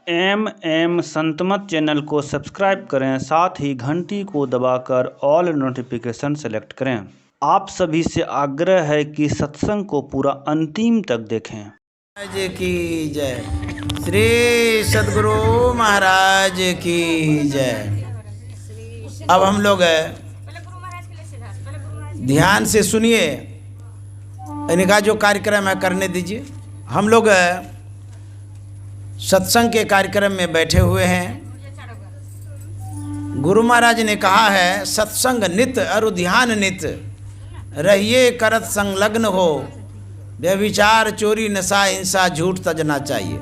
M Santmat channel को subscribe करें, साथ ही घंटी को दबाकर ऑल नोटिफिकेशन सेलेक्ट करें। आप सभी से आग्रह है कि सत्संग को पूरा अंतिम तक देखें। महाराज की जय। श्री सद्गुरु महाराज की जय। अब हम लोग ध्यान से सुनिए, इनका जो कार्यक्रम है करने दीजिए। हम लोग सत्संग के कार्यक्रम में बैठे हुए हैं। गुरु महाराज ने कहा है, सत्संग नित अरु ध्यान नित, रहिए करत संलग्न हो, व्यभिचार चोरी नशा हिंसा झूठ तजना चाहिए।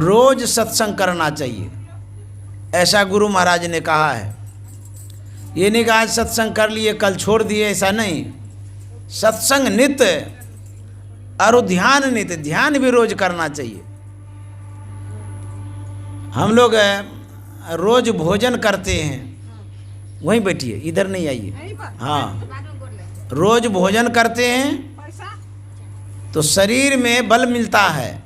रोज सत्संग करना चाहिए, ऐसा गुरु महाराज ने कहा है। ये नहीं कहा आज सत्संग कर लिए कल छोड़ दिए, ऐसा नहीं। सत्संग नित और ध्यान नित, ध्यान भी रोज करना चाहिए। हम लोग रोज भोजन करते हैं, वहीं बैठिए, इधर नहीं आइए। हाँ, रोज भोजन करते हैं तो शरीर में बल मिलता है।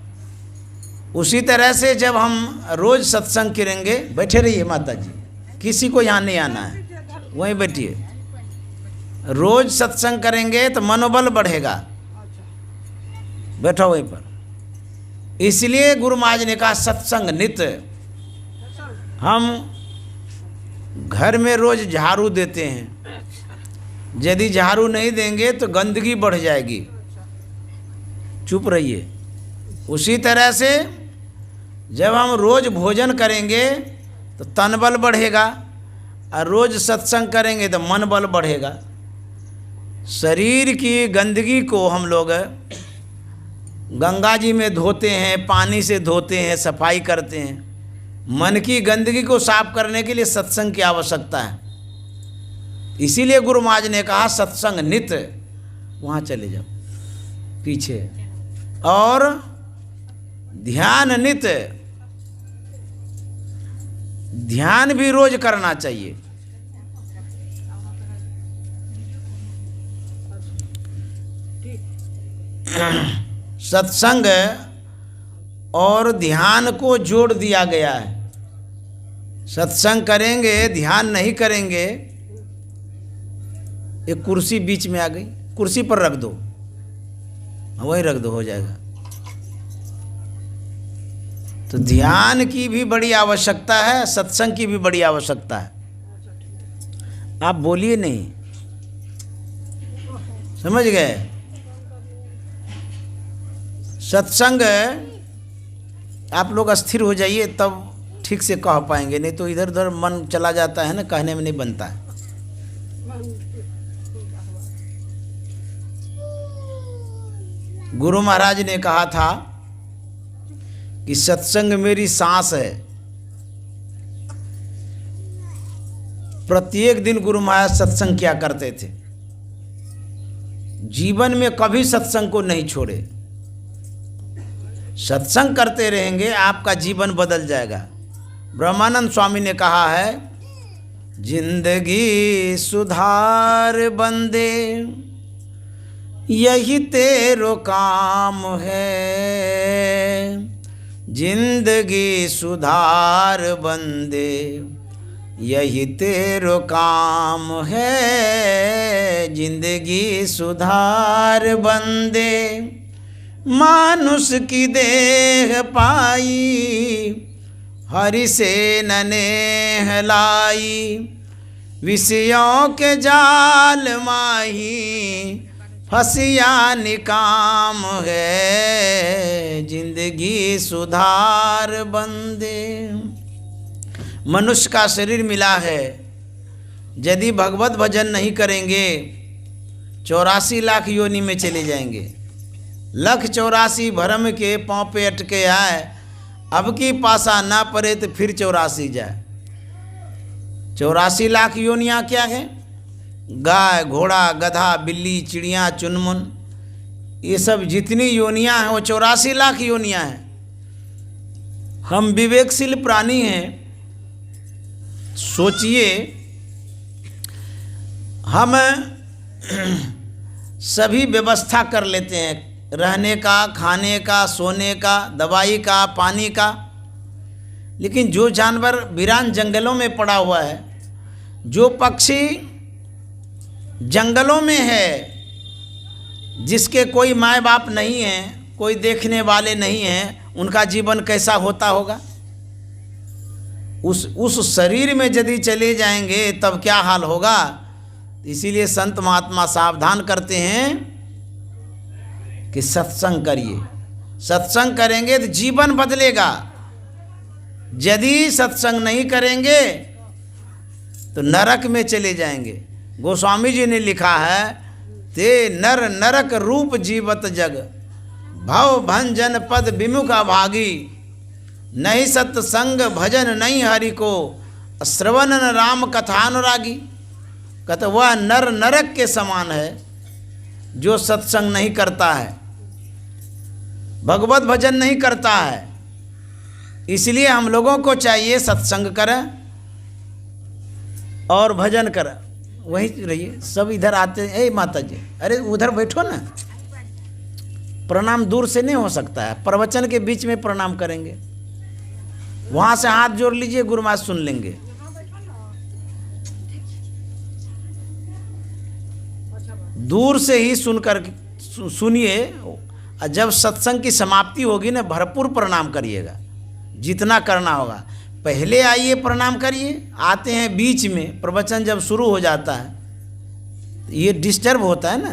उसी तरह से जब हम रोज सत्संग करेंगे, बैठे रहिए माता जी, किसी को यहाँ नहीं आना है, वहीं बैठिए। रोज सत्संग करेंगे तो मनोबल बढ़ेगा, बैठो वहीं पर। इसलिए गुरु महाराज ने कहा सत्संग नित। हम घर में रोज झाड़ू देते हैं, यदि झाड़ू नहीं देंगे तो गंदगी बढ़ जाएगी, चुप रहिए। उसी तरह से जब हम रोज भोजन करेंगे तो तन बल बढ़ेगा, और रोज सत्संग करेंगे तो मन बल बढ़ेगा। शरीर की गंदगी को हम लोग गंगा जी में धोते हैं, पानी से धोते हैं, सफाई करते हैं। मन की गंदगी को साफ करने के लिए सत्संग की आवश्यकता है। इसीलिए गुरु महाराज ने कहा सत्संग नित। वहाँ चले जाओ पीछे। और ध्यान नित, ध्यान भी रोज करना चाहिए। सत्संग और ध्यान को जोड़ दिया गया है। सत्संग करेंगे, ध्यान नहीं करेंगे। एक कुर्सी बीच में आ गई, कुर्सी पर रख दो, वहीं रख दो, हो जाएगा। तो ध्यान की भी बड़ी आवश्यकता है, सत्संग की भी बड़ी आवश्यकता है। आप बोलिए नहीं, समझ गए? सत्संग आप लोग अस्थिर हो जाइए, तब ठीक से कह पाएंगे, नहीं तो इधर उधर मन चला जाता है ना, कहने में नहीं बनता है। गुरु महाराज ने कहा था कि सत्संग मेरी सांस है। प्रत्येक दिन गुरु महाराज सत्संग किया करते थे, जीवन में कभी सत्संग को नहीं छोड़े। सत्संग करते रहेंगे, आपका जीवन बदल जाएगा। ब्रह्मानंद स्वामी ने कहा है, जिंदगी सुधार बंदे, यही तेरो काम है। जिंदगी सुधार बंदे, यही तेरो काम है। जिंदगी सुधार बंदे, मानुष की देह पाई, हरि से ननेह लाई। विषयों के जाल माही, फसिया निकाम है। जिंदगी सुधार बंदे। मनुष्य का शरीर मिला है, यदि भगवत भजन नहीं करेंगे 84 लाख योनि में चले जाएंगे। 1,84 भरम के पाँव पे अटके आए, अब की पासा ना पड़े तो फिर 84 जाए। 84 लाख योनियाँ क्या है? गाय, घोड़ा, गधा, बिल्ली, चिड़िया, चुनमुन, ये सब जितनी योनियाँ हैं वो 84 लाख योनियाँ हैं। हम विवेकशील प्राणी हैं। सोचिए, हम सभी व्यवस्था कर लेते हैं, रहने का, खाने का, सोने का, दवाई का, पानी का, लेकिन जो जानवर वीरान जंगलों में पड़ा हुआ है, जो पक्षी जंगलों में है, जिसके कोई माँ बाप नहीं है, कोई देखने वाले नहीं हैं, उनका जीवन कैसा होता होगा? उस शरीर में यदि चले जाएंगे तब क्या हाल होगा? इसीलिए संत महात्मा सावधान करते हैं कि सत्संग करिए। सत्संग करेंगे तो जीवन बदलेगा। यदि सत्संग नहीं करेंगे तो नरक में चले जाएंगे। गोस्वामी जी ने लिखा है, ते नर नरक रूप जीवत जग, भव भंजन पद विमुख अभागी, नहीं सत्संग भजन नहीं हरि को, श्रवण राम कथानुरागी। कहते वह नर नरक के समान है जो सत्संग नहीं करता है, भगवत भजन नहीं करता है। इसलिए हम लोगों को चाहिए सत्संग करें और भजन करें। वहीं रहिए। सब इधर आते हैं, ए माता जी, अरे उधर बैठो ना। प्रणाम दूर से नहीं हो सकता है, प्रवचन के बीच में प्रणाम करेंगे। वहाँ से हाथ जोड़ लीजिए, गुरु महाराज सुन लेंगे। दूर से ही सुनकर सुनिए। और जब सत्संग की समाप्ति होगी ना, भरपूर प्रणाम करिएगा, जितना करना होगा। पहले आइए प्रणाम करिए, आते हैं बीच में, प्रवचन जब शुरू हो जाता है ये डिस्टर्ब होता है ना।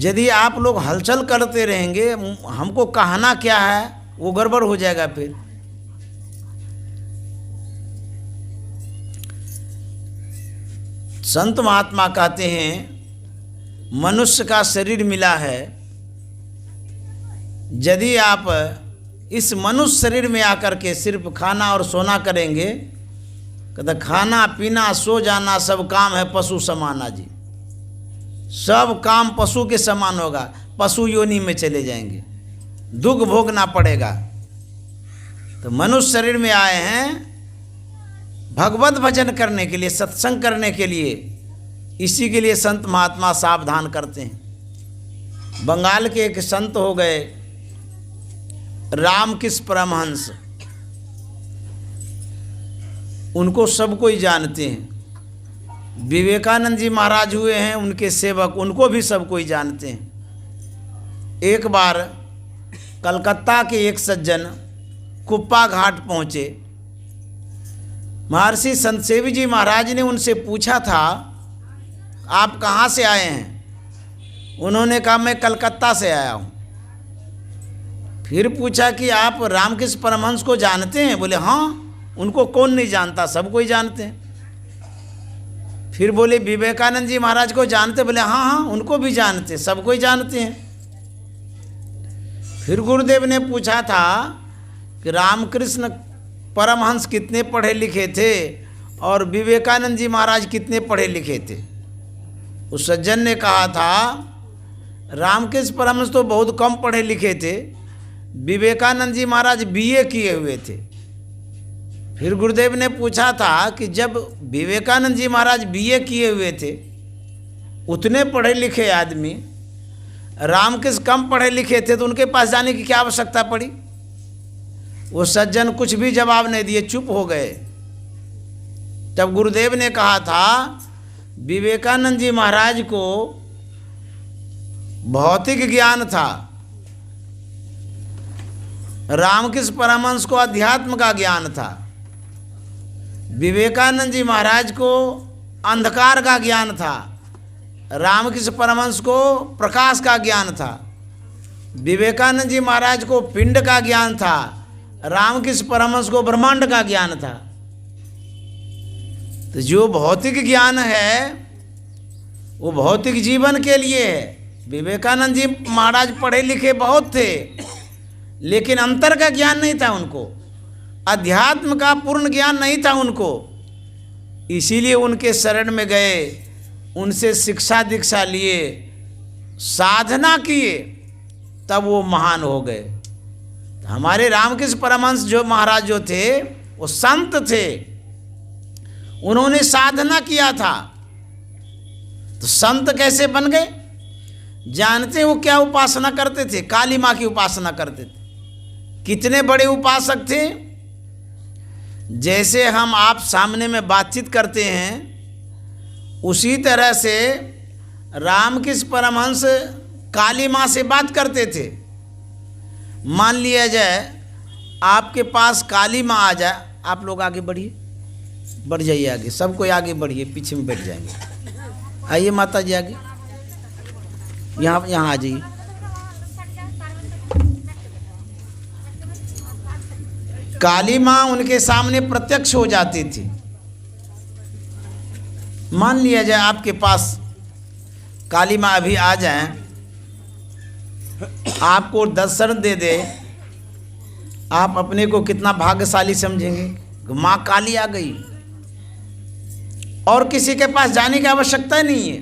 यदि आप लोग हलचल करते रहेंगे, हमको कहना क्या है वो गड़बड़ हो जाएगा। फिर संत महात्मा कहते हैं मनुष्य का शरीर मिला है, यदि आप इस मनुष्य शरीर में आकर के सिर्फ खाना और सोना करेंगे, कहते खाना पीना सो जाना सब काम है पशु समाना जी। सब काम पशु के समान होगा, पशु योनि में चले जाएंगे, दुख भोगना पड़ेगा। तो मनुष्य शरीर में आए हैं भगवत भजन करने के लिए, सत्संग करने के लिए। इसी के लिए संत महात्मा सावधान करते हैं। बंगाल के एक संत हो गए रामकृष्ण परमहंस, उनको सब कोई जानते हैं। विवेकानंद जी महाराज हुए हैं उनके सेवक, उनको भी सब कोई जानते हैं। एक बार कलकत्ता के एक सज्जन कुप्पा घाट पहुँचे। महर्षि संत सेवी जी महाराज ने उनसे पूछा था, आप कहाँ से आए हैं? उन्होंने कहा मैं कलकत्ता से आया हूँ। फिर पूछा कि आप रामकृष्ण परमहंस को जानते हैं? बोले हाँ, उनको कौन नहीं जानता, सब कोई जानते हैं। फिर बोले विवेकानंद जी महाराज को जानते? बोले हाँ हाँ, उनको भी जानते, सब कोई जानते हैं। फिर गुरुदेव ने पूछा था कि रामकृष्ण परमहंस कितने पढ़े लिखे थे और विवेकानंद जी महाराज कितने पढ़े लिखे थे? उस सज्जन ने कहा था रामकृष्ण परमहंस तो बहुत कम पढ़े लिखे थे, विवेकानंद जी महाराज बीए किए हुए थे। फिर गुरुदेव ने पूछा था कि जब विवेकानंद जी महाराज बीए किए हुए थे, उतने पढ़े लिखे आदमी, रामकृष्ण कम पढ़े लिखे थे, तो उनके पास जाने की क्या आवश्यकता पड़ी? वो सज्जन कुछ भी जवाब नहीं दिए, चुप हो गए। तब गुरुदेव ने कहा था विवेकानंद जी महाराज को भौतिक ज्ञान था, रामकृष्ण परमहंस को अध्यात्म का ज्ञान था। विवेकानंद जी महाराज को अंधकार का ज्ञान था, रामकृष्ण परमहंस को प्रकाश का ज्ञान था। विवेकानंद जी महाराज को पिंड का ज्ञान था, रामकृष्ण परमहंस को ब्रह्मांड का ज्ञान था। तो जो भौतिक ज्ञान है वो भौतिक जीवन के लिए है। विवेकानंद जी महाराज पढ़े लिखे बहुत थे, लेकिन अंतर का ज्ञान नहीं था उनको, अध्यात्म का पूर्ण ज्ञान नहीं था उनको। इसीलिए उनके शरण में गए, उनसे शिक्षा दीक्षा लिए, साधना किए, तब वो महान हो गए। हमारे रामकृष्ण परमहंस जो महाराज जो थे वो संत थे, उन्होंने साधना किया था। तो संत कैसे बन गए? जानते वो क्या उपासना करते थे? काली माँ की उपासना करते थे। कितने बड़े उपासक थे। जैसे हम आप सामने में बातचीत करते हैं, उसी तरह से रामकृष्ण परमहंस काली माँ से बात करते थे। मान लिया जाए आपके पास काली माँ आ जाए, आप लोग आगे बढ़िए, बढ़ जाइए आगे, सब कोई आगे बढ़िए, पीछे में बैठ जाएंगे। आइए माता जी आगे, यहाँ आ जाइए। काली माँ उनके सामने प्रत्यक्ष हो जाती थी। मान लिया जाए आपके पास काली माँ अभी आ जाएं, आपको दर्शन दे दे, आप अपने को कितना भाग्यशाली समझेंगे। माँ काली आ गई और किसी के पास जाने की आवश्यकता नहीं है।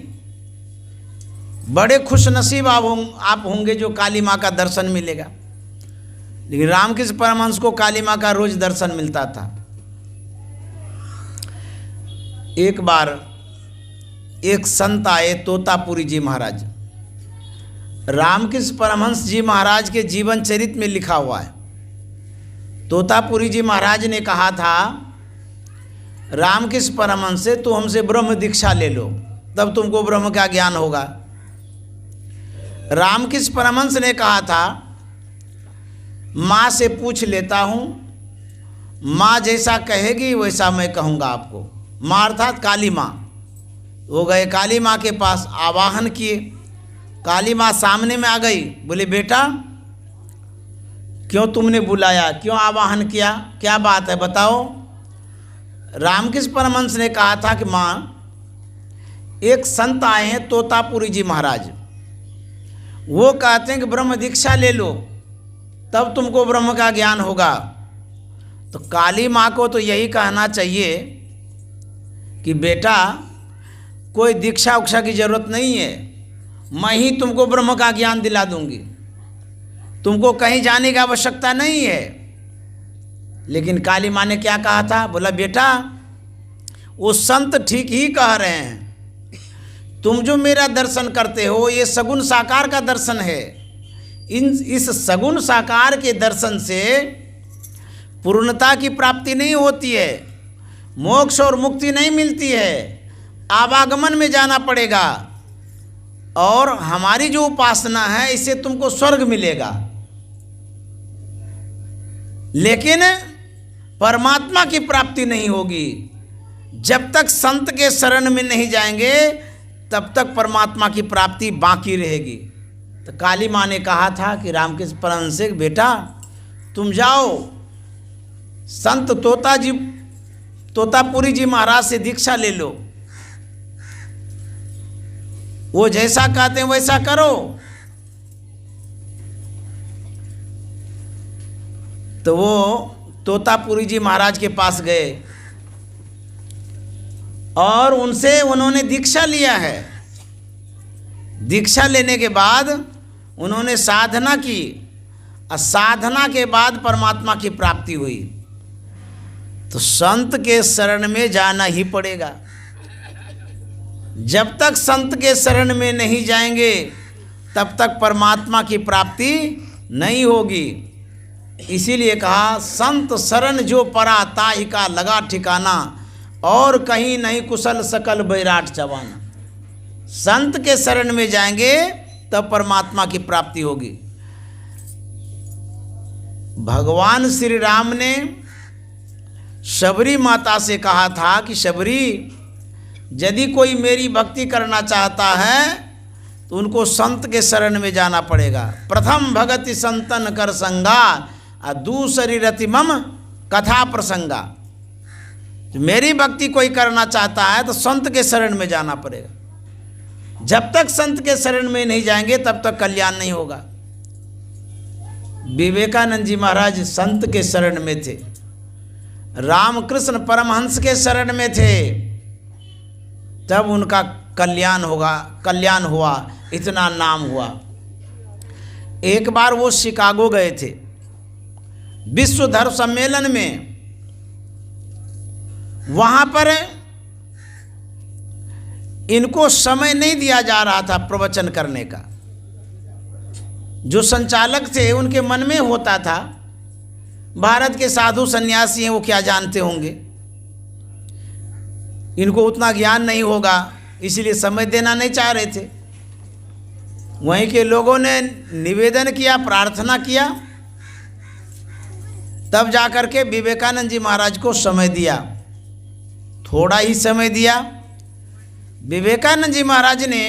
बड़े खुश नसीब आप होंगे जो काली माँ का दर्शन मिलेगा। लेकिन रामकृष्ण परमहंस को काली माँ का रोज दर्शन मिलता था। एक बार एक संत आए, तोतापुरी जी महाराज। रामकृष्ण परमहंस जी महाराज के जीवन चरित्र में लिखा हुआ है। तोतापुरी जी महाराज ने कहा था, रामकृष्ण परमहंस से तो हमसे ब्रह्म दीक्षा ले लो, तब तुमको ब्रह्म का ज्ञान होगा। रामकृष्ण परमहंस ने कहा था, माँ से पूछ लेता हूँ, माँ जैसा कहेगी वैसा मैं कहूँगा आपको। माँ अर्थात काली माँ। वो गए काली माँ के पास, आवाहन किए। काली माँ सामने में आ गई, बोले बेटा क्यों तुमने बुलाया, क्यों आवाहन किया, क्या बात है बताओ। रामकृष्ण परमहंस ने कहा था कि माँ, एक संत आए हैं तोतापुरी जी महाराज, वो कहते हैं कि ब्रह्म दीक्षा ले लो तब तुमको ब्रह्म का ज्ञान होगा। तो काली माँ को तो यही कहना चाहिए कि बेटा कोई दीक्षा उक्षा की जरूरत नहीं है, मैं ही तुमको ब्रह्म का ज्ञान दिला दूंगी, तुमको कहीं जाने की आवश्यकता नहीं है। लेकिन काली माँ ने क्या कहा था, बोला बेटा वो संत ठीक ही कह रहे हैं, तुम जो मेरा दर्शन करते हो ये सगुण साकार का दर्शन है। इस सगुण साकार के दर्शन से पूर्णता की प्राप्ति नहीं होती है, मोक्ष और मुक्ति नहीं मिलती है, आवागमन में जाना पड़ेगा। और हमारी जो उपासना है इससे तुमको स्वर्ग मिलेगा, लेकिन परमात्मा की प्राप्ति नहीं होगी। जब तक संत के शरण में नहीं जाएंगे तब तक परमात्मा की प्राप्ति बाकी रहेगी। तो काली माँ ने कहा था कि रामकृष्ण परमहंस से, बेटा तुम जाओ संत तोतापुरी जी महाराज से दीक्षा ले लो, वो जैसा कहते हैं वैसा करो। तो वो तोतापुरी जी महाराज के पास गए और उनसे उन्होंने दीक्षा लिया है। दीक्षा लेने के बाद उन्होंने साधना की और साधना के बाद परमात्मा की प्राप्ति हुई। तो संत के शरण में जाना ही पड़ेगा। जब तक संत के शरण में नहीं जाएंगे तब तक परमात्मा की प्राप्ति नहीं होगी। इसीलिए कहा, संत शरण जो परा ताहि का लगा ठिकाना, और कहीं नहीं कुशल सकल बैराट चवाना। संत के शरण में जाएंगे तब परमात्मा की प्राप्ति होगी। भगवान श्री राम ने शबरी माता से कहा था कि शबरी, यदि कोई मेरी भक्ति करना चाहता है तो उनको संत के शरण में जाना पड़ेगा। प्रथम भगति संतन कर संगा, और दूसरी रति मम कथा प्रसंगा। तो मेरी भक्ति कोई करना चाहता है तो संत के शरण में जाना पड़ेगा। जब तक संत के शरण में नहीं जाएंगे तब तक कल्याण नहीं होगा। विवेकानंद जी महाराज संत के शरण में थे, रामकृष्ण परमहंस के शरण में थे, तब उनका कल्याण हुआ, इतना नाम हुआ। एक बार वो शिकागो गए थे विश्व धर्म सम्मेलन में। वहाँ पर इनको समय नहीं दिया जा रहा था प्रवचन करने का। जो संचालक थे उनके मन में होता था भारत के साधु सन्यासी हैं, वो क्या जानते होंगे, इनको उतना ज्ञान नहीं होगा, इसलिए समय देना नहीं चाह रहे थे। वहीं के लोगों ने निवेदन किया, प्रार्थना किया, तब जाकर के विवेकानंद जी महाराज को समय दिया। थोड़ा ही समय दिया। विवेकानंद जी महाराज ने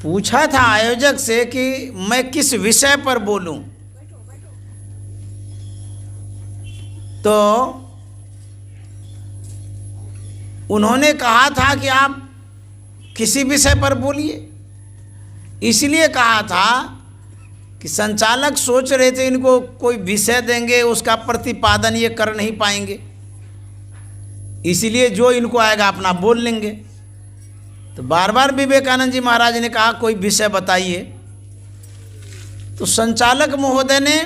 पूछा था आयोजक से कि मैं किस विषय पर बोलूं, तो उन्होंने कहा था कि आप किसी विषय पर बोलिए। इसलिए कहा था कि संचालक सोच रहे थे इनको कोई विषय देंगे, उसका प्रतिपादन ये कर नहीं पाएंगे, इसलिए जो इनको आएगा अपना बोल लेंगे। तो बार बार विवेकानंद जी महाराज ने कहा कोई विषय बताइए। तो संचालक महोदय ने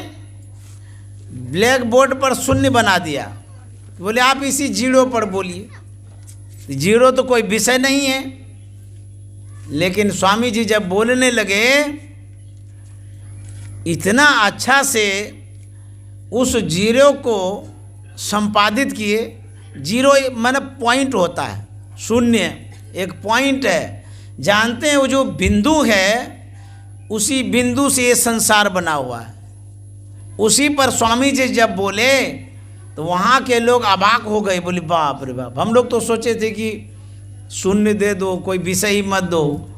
ब्लैक बोर्ड पर शून्य बना दिया, बोले आप इसी जीरो पर बोलिए। जीरो तो कोई विषय नहीं है, लेकिन स्वामी जी जब बोलने लगे इतना अच्छा से उस जीरो को संपादित किए। जीरो माने पॉइंट होता है, शून्य एक पॉइंट है। जानते हैं वो जो बिंदु है, उसी बिंदु से ये संसार बना हुआ है। उसी पर स्वामी जी जब बोले तो वहाँ के लोग अबाक हो गए, बोले बाप रे बाप, हम लोग तो सोचे थे कि शून्य दे दो, कोई विषय ही मत दो,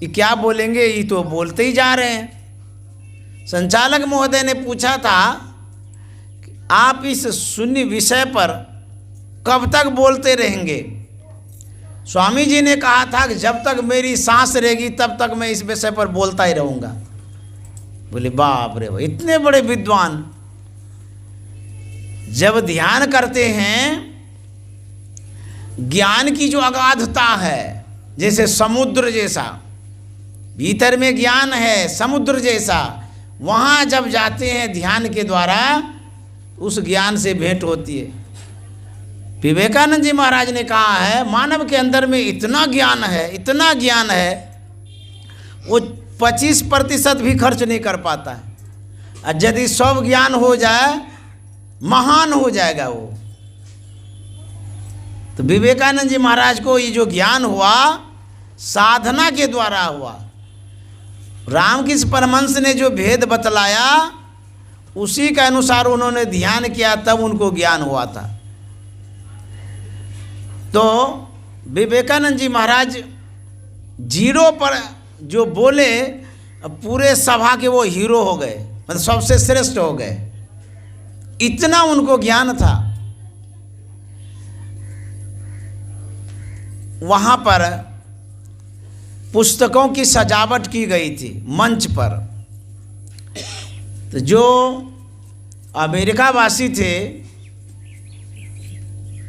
ये क्या बोलेंगे, ये तो बोलते ही जा रहे हैं। संचालक महोदय ने पूछा था कि आप इस शून्य विषय पर कब तक बोलते रहेंगे। स्वामी जी ने कहा था कि जब तक मेरी सांस रहेगी तब तक मैं इस विषय पर बोलता ही रहूँगा। बोले बाप रे, इतने बड़े विद्वान जब ध्यान करते हैं, ज्ञान की जो अगाधता है, जैसे समुद्र जैसा भीतर में ज्ञान है, समुद्र जैसा, वहाँ जब जाते हैं ध्यान के द्वारा उस ज्ञान से भेंट होती है। विवेकानंद जी महाराज ने कहा है मानव के अंदर में इतना ज्ञान है, इतना ज्ञान है, वो 25% भी खर्च नहीं कर पाता है। और यदि सब ज्ञान हो जाए, महान हो जाएगा वो। तो विवेकानंद जी महाराज को ये जो ज्ञान हुआ साधना के द्वारा हुआ। रामकृष्ण परमहंस ने जो भेद बतलाया उसी के अनुसार उन्होंने ध्यान किया, तब उनको ज्ञान हुआ था। तो विवेकानंद जी महाराज जीरो पर जो बोले, पूरे सभा के वो हीरो हो गए, मतलब सबसे श्रेष्ठ हो गए, इतना उनको ज्ञान था। वहाँ पर पुस्तकों की सजावट की गई थी मंच पर। तो जो अमेरिका वासी थे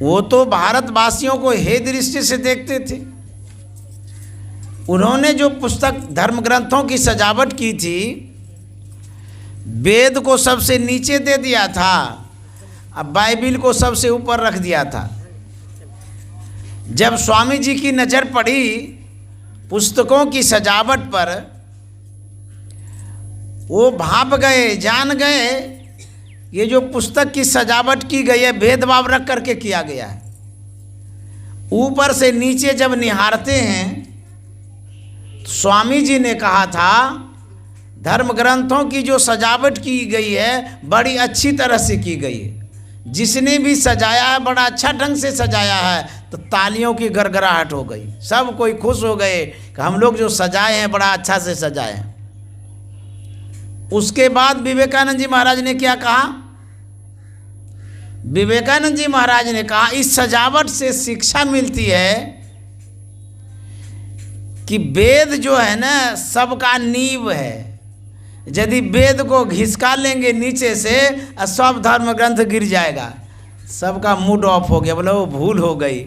वो तो भारतवासियों को हे दृष्टि से देखते थे। उन्होंने जो पुस्तक धर्म ग्रंथों की सजावट की थी, वेद को सबसे नीचे दे दिया था, अब बाइबिल को सबसे ऊपर रख दिया था। जब स्वामी जी की नज़र पड़ी पुस्तकों की सजावट पर, वो भाप गए, जान गए ये जो पुस्तक की सजावट की गई है भेदभाव रख करके किया गया है। ऊपर से नीचे जब निहारते हैं तो स्वामी जी ने कहा था धर्म ग्रंथों की जो सजावट की गई है बड़ी अच्छी तरह से की गई है। जिसने भी सजाया है बड़ा अच्छा ढंग से सजाया है। तो तालियों की गड़गड़ाहट हो गई, सब कोई खुश हो गए कि हम लोग जो सजाए हैं बड़ा अच्छा से सजाए हैं। उसके बाद विवेकानंद जी महाराज ने क्या कहा? विवेकानंद जी महाराज ने कहा इस सजावट से शिक्षा मिलती है कि वेद जो है ना सबका नींव है। यदि वेद को घिसका लेंगे नीचे से और सब धर्म ग्रंथ गिर जाएगा, सबका मूड ऑफ हो गया, बोले वो भूल हो गई।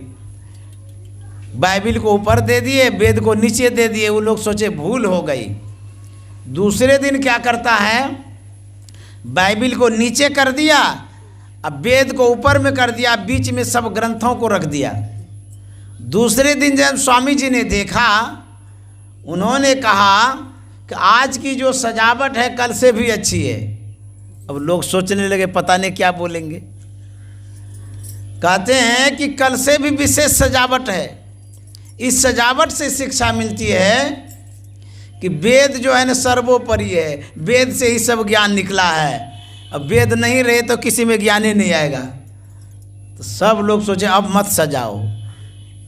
बाइबिल को ऊपर दे दिए, वेद को नीचे दे दिए, वो लोग सोचे भूल हो गई। दूसरे दिन क्या करता है, बाइबिल को नीचे कर दिया, अब वेद को ऊपर में कर दिया, बीच में सब ग्रंथों को रख दिया। दूसरे दिन जब स्वामी जी ने देखा, उन्होंने कहा कि आज की जो सजावट है कल से भी अच्छी है। अब लोग सोचने लगे पता नहीं क्या बोलेंगे। कहते हैं कि कल से भी विशेष सजावट है। इस सजावट से शिक्षा मिलती है कि वेद जो है ना सर्वोपरि है, वेद से ही सब ज्ञान निकला है। अब वेद नहीं रहे तो किसी में ज्ञान ही नहीं आएगा। तो सब लोग सोचे अब मत सजाओ,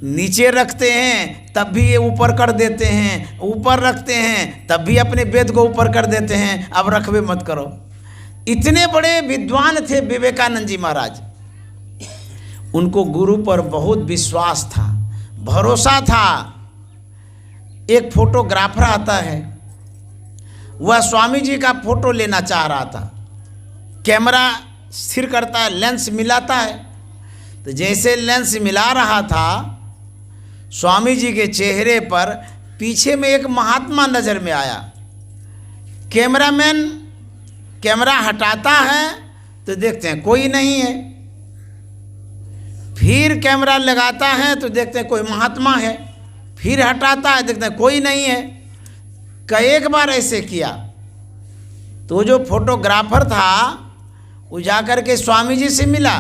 नीचे रखते हैं तब भी ये ऊपर कर देते हैं, ऊपर रखते हैं तब भी अपने वेद को ऊपर कर देते हैं, अब रखबे मत करो। इतने बड़े विद्वान थे विवेकानंद जी महाराज। उनको गुरु पर बहुत विश्वास था, भरोसा था। एक फोटोग्राफर आता है, वह स्वामी जी का फोटो लेना चाह रहा था। कैमरा स्थिर करता है, लेंस मिलाता है। तो जैसे लेंस मिला रहा था, स्वामी जी के चेहरे पर पीछे में एक महात्मा नजर में आया। कैमरामैन कैमरा हटाता है तो देखते हैं कोई नहीं है। फिर कैमरा लगाता है तो देखते हैं कोई महात्मा है। फिर हटाता है, देखते हैं कोई नहीं है। कई बार ऐसे किया तो जो फोटोग्राफर था वो जाकर के स्वामी जी से मिला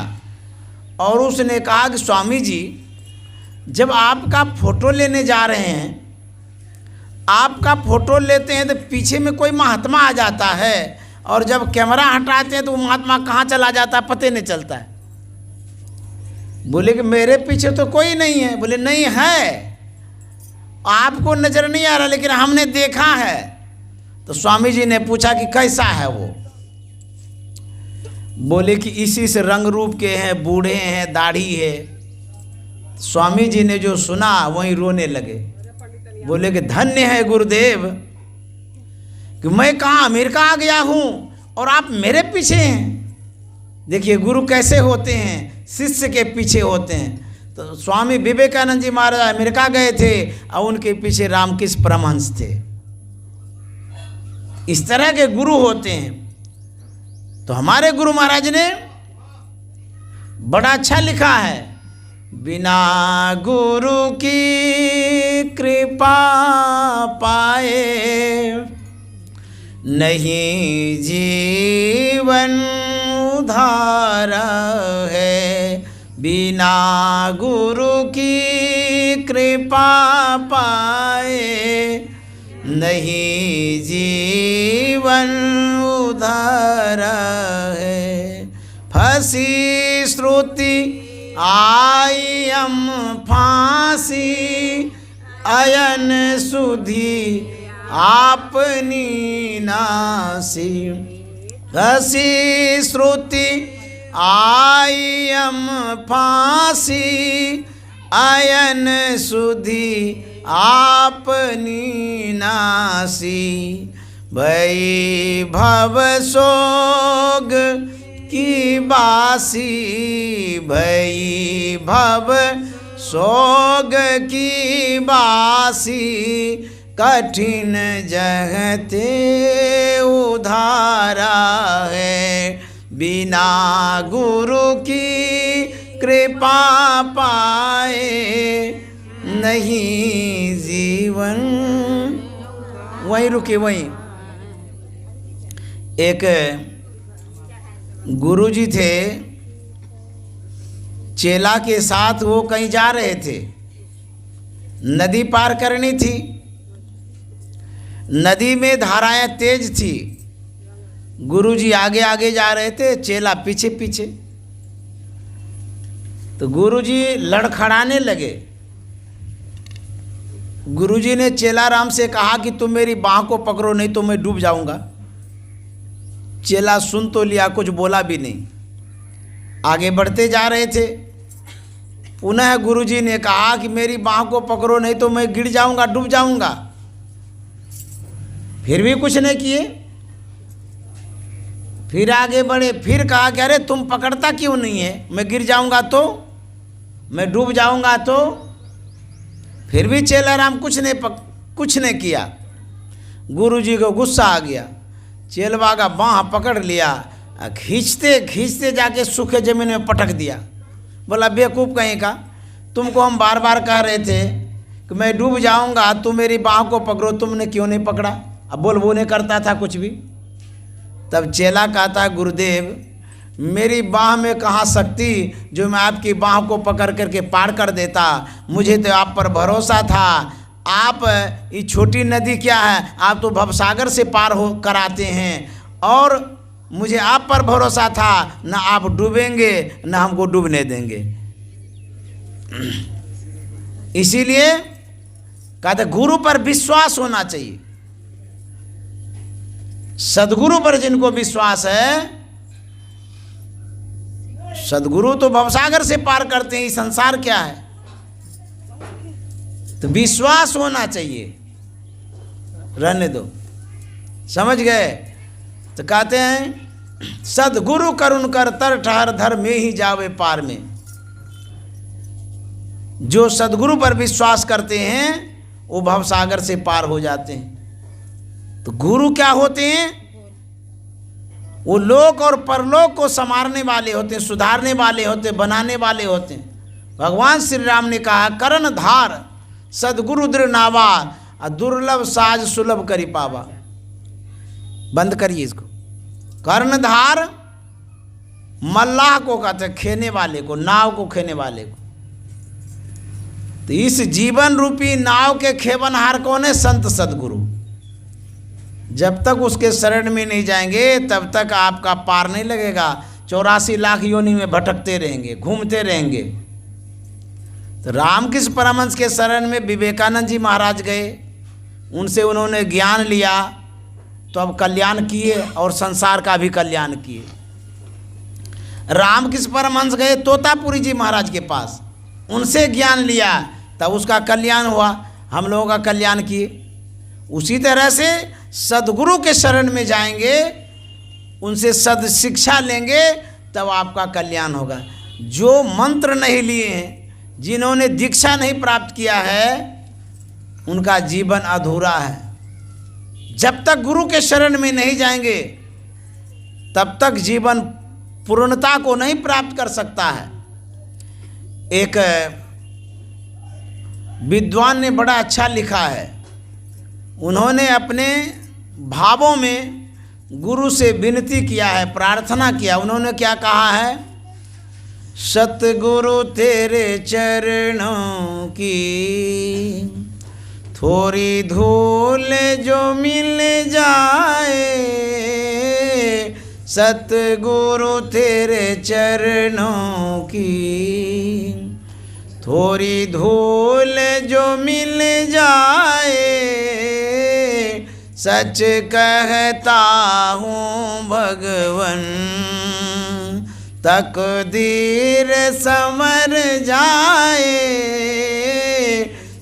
और उसने कहा कि स्वामी जी, जब आपका फोटो लेने जा रहे हैं, आपका फोटो लेते हैं तो पीछे में कोई महात्मा आ जाता है और जब कैमरा हटाते हैं तो वो महात्मा कहाँ चला जाता है पता नहीं चलता है। बोले कि मेरे पीछे तो कोई नहीं है। बोले नहीं है, आपको नजर नहीं आ रहा लेकिन हमने देखा है। तो स्वामी जी ने पूछा कि कैसा है वो? बोले कि इसी से रंग रूप के हैं, बूढ़े हैं, दाढ़ी है। स्वामी जी ने जो सुना वहीं रोने लगे। बोले कि धन्य है गुरुदेव कि मैं कहाँ अमेरिका आ गया हूँ और आप मेरे पीछे हैं। देखिए गुरु कैसे होते हैं, शिष्य के पीछे होते हैं। तो स्वामी विवेकानंद जी महाराज अमेरिका गए थे और उनके पीछे रामकृष्ण परमहंस थे। इस तरह के गुरु होते हैं। तो हमारे गुरु महाराज ने बड़ा अच्छा लिखा है, बिना गुरु की कृपा पाए नहीं जीवन उधार है। बिना गुरु की कृपा पाए नहीं जीवन उधार है। फंसी श्रुति आई हम फांसी अयन सुधी आपनी नासी। फंसी श्रुति आई हम फांसी अयन सुधी आपनी नासी। भई भव सोग की बासी भई भव सोग की बासी। कठिन जगते उधारा है। बिना गुरु की कृपा पाए नहीं जीवन। वहीं रुके। वहीं एक गुरुजी थे, चेला के साथ वो कहीं जा रहे थे। नदी पार करनी थी। नदी में धाराएं तेज थी। गुरुजी आगे आगे जा रहे थे, चेला पीछे पीछे। तो गुरुजी लड़खड़ाने लगे। गुरुजी ने चेला राम से कहा कि तुम मेरी बाँह को पकड़ो नहीं तो मैं डूब जाऊंगा। चेला सुन तो लिया, कुछ बोला भी नहीं। आगे बढ़ते जा रहे थे। पुनः गुरुजी ने कहा कि मेरी बाँह को पकड़ो नहीं तो मैं गिर जाऊंगा, डूब जाऊंगा। फिर भी कुछ नहीं किए। फिर आगे बढ़े। फिर कहा कि अरे तुम पकड़ता क्यों नहीं है, मैं गिर जाऊंगा तो, मैं डूब जाऊंगा तो। फिर भी चेला राम कुछ नहीं किया। गुरुजी को गुस्सा आ गया। चेलवा का बाँह पकड़ लिया, खींचते खींचते जाके सूखे जमीन में पटक दिया। बोला बेवकूफ़ कहीं का, तुमको हम बार बार कह रहे थे कि मैं डूब जाऊंगा, तुम मेरी बाँह को पकड़ो, तुमने क्यों नहीं पकड़ा। अब बोल वो नहीं करता था कुछ भी। तब चेला कहता है, गुरुदेव मेरी बाह में कहाँ शक्ति जो मैं आपकी बाह को पकड़ करके पार कर देता। मुझे तो आप पर भरोसा था। आप ये छोटी नदी क्या है, आप तो भवसागर से पार हो कराते हैं, और मुझे आप पर भरोसा था, न आप डूबेंगे न हमको डूबने देंगे। इसीलिए कहते गुरु पर विश्वास होना चाहिए। सदगुरु पर जिनको विश्वास है, सदगुरु तो भवसागर से पार करते हैं, ये संसार क्या है, तो विश्वास होना चाहिए। रहने दो, समझ गए। तो कहते हैं सदगुरु करुण कर तर ठहर धर में ही जावे पार में। जो सदगुरु पर विश्वास करते हैं वो भवसागर से पार हो जाते हैं। तो गुरु क्या होते हैं, वो लोक और परलोक को संवारने वाले होते हैं, सुधारने वाले होते हैं, बनाने वाले होते हैं। भगवान श्री राम ने कहा करण धार सदगुरु दृढ़ नावा, दुर्लभ साज सुलभ करी पावा। बंद करिए इसको। कर्णधार मल्लाह को कहते हैं, खेने वाले को, नाव को खेने वाले को। तो इस जीवन रूपी नाव के खेवनहार कौन है, संत सदगुरु। जब तक उसके शरण में नहीं जाएंगे तब तक आपका पार नहीं लगेगा। 84 लाख योनि में भटकते रहेंगे, घूमते रहेंगे। तो रामकृष्ण परमहंस के शरण में विवेकानंद जी महाराज गए, उनसे उन्होंने ज्ञान लिया, तो अब कल्याण किए और संसार का भी कल्याण किए। रामकृष्ण परमहंस गए तोतापुरी जी महाराज के पास, उनसे ज्ञान लिया, तब उसका कल्याण हुआ, हम लोगों का कल्याण किए। उसी तरह से सदगुरु के शरण में जाएंगे, उनसे सद शिक्षा लेंगे, तब आपका कल्याण होगा। जो मंत्र नहीं लिए हैं, जिन्होंने दीक्षा नहीं प्राप्त किया है, उनका जीवन अधूरा है। जब तक गुरु के शरण में नहीं जाएंगे तब तक जीवन पूर्णता को नहीं प्राप्त कर सकता है। एक विद्वान ने बड़ा अच्छा लिखा है, उन्होंने अपने भावों में गुरु से विनती किया है, प्रार्थना किया। उन्होंने क्या कहा है, सतगुरु तेरे चरणों की थोड़ी धूल जो मिल जाए, सतगुरु तेरे चरणों की थोड़ी धूल जो मिल जाए, सच कहता हूँ भगवन तकदीर समर जाए,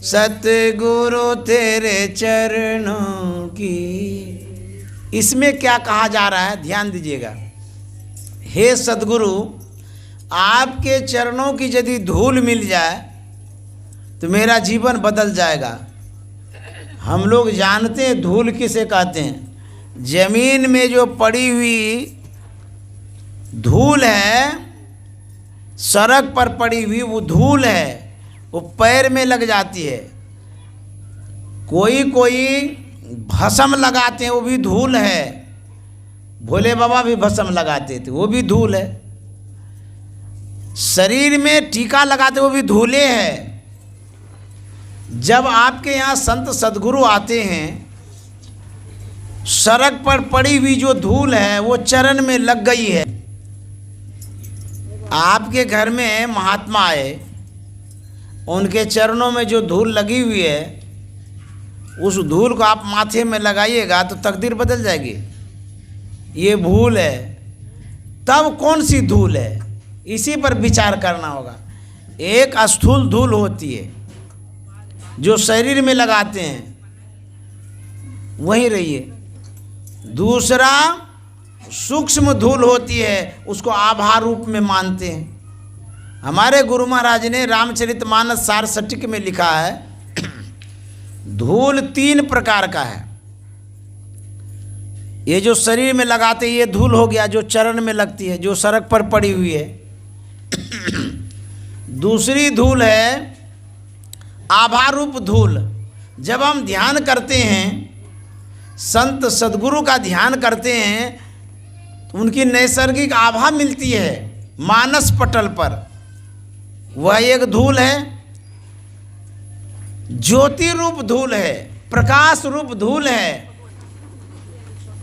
सतगुरु तेरे चरणों की। इसमें क्या कहा जा रहा है, ध्यान दीजिएगा। हे सतगुरु, आपके चरणों की यदि धूल मिल जाए तो मेरा जीवन बदल जाएगा। हम लोग जानते हैं धूल किसे कहते हैं। जमीन में जो पड़ी हुई धूल है, सड़क पर पड़ी हुई वो धूल है, वो पैर में लग जाती है। कोई कोई भस्म लगाते हैं, वो भी धूल है। भोले बाबा भी भस्म लगाते थे, वो भी धूल है। शरीर में टीका लगाते, वो भी धूले है। जब आपके यहाँ संत सदगुरु आते हैं, सड़क पर पड़ी हुई जो धूल है वो चरण में लग गई है। आपके घर में महात्मा आए, उनके चरणों में जो धूल लगी हुई है, उस धूल को आप माथे में लगाइएगा तो तकदीर बदल जाएगी। ये भूल है, तब कौन सी धूल है, इसी पर विचार करना होगा। एक स्थूल धूल होती है जो शरीर में लगाते हैं, वहीं रहिए। दूसरा सूक्ष्म धूल होती है, उसको आभा रूप में मानते हैं। हमारे गुरु महाराज ने रामचरितमानस सार षट्क में लिखा है, धूल 3 प्रकार का है। ये जो शरीर में लगाते ये धूल हो गया, जो चरण में लगती है, जो सड़क पर पड़ी हुई है। दूसरी धूल है आभारूप धूल। जब हम ध्यान करते हैं, संत सदगुरु का ध्यान करते हैं, तो उनकी नैसर्गिक आभा मिलती है मानस पटल पर। वह एक धूल है, ज्योति रूप धूल है, प्रकाश रूप धूल है।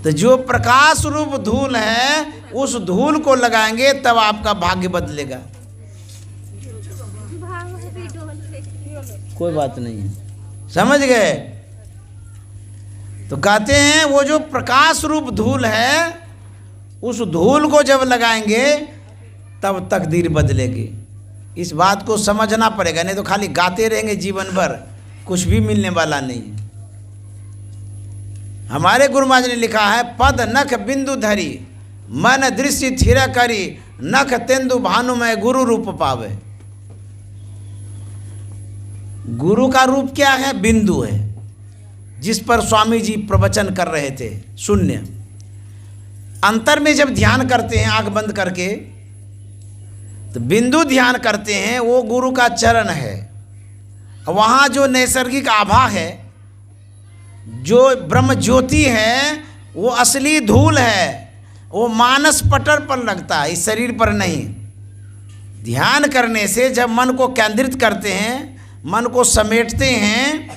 तो जो प्रकाश रूप धूल है उस धूल को लगाएंगे तब आपका भाग्य बदलेगा। कोई बात नहीं है, समझ गए? तो कहते हैं वो जो प्रकाश रूप धूल है उस धूल को जब लगाएंगे तब तकदीर बदलेगी। इस बात को समझना पड़ेगा, नहीं तो खाली गाते रहेंगे जीवन भर, कुछ भी मिलने वाला नहीं है। हमारे गुरु महाराज ने लिखा है, पद नख बिंदु धरी मन दृश्य थिर करी नख तेंदु भानुमय गुरु रूप पावे। गुरु का रूप क्या है? बिंदु है, जिस पर स्वामी जी प्रवचन कर रहे थे, शून्य। अंतर में जब ध्यान करते हैं आंख बंद करके, तो बिंदु ध्यान करते हैं, वो गुरु का चरण है। वहाँ जो नैसर्गिक आभा है, जो ब्रह्म ज्योति है, वो असली धूल है, वो मानस पटल पर लगता है, इस शरीर पर नहीं। ध्यान करने से जब मन को केंद्रित करते हैं, मन को समेटते हैं,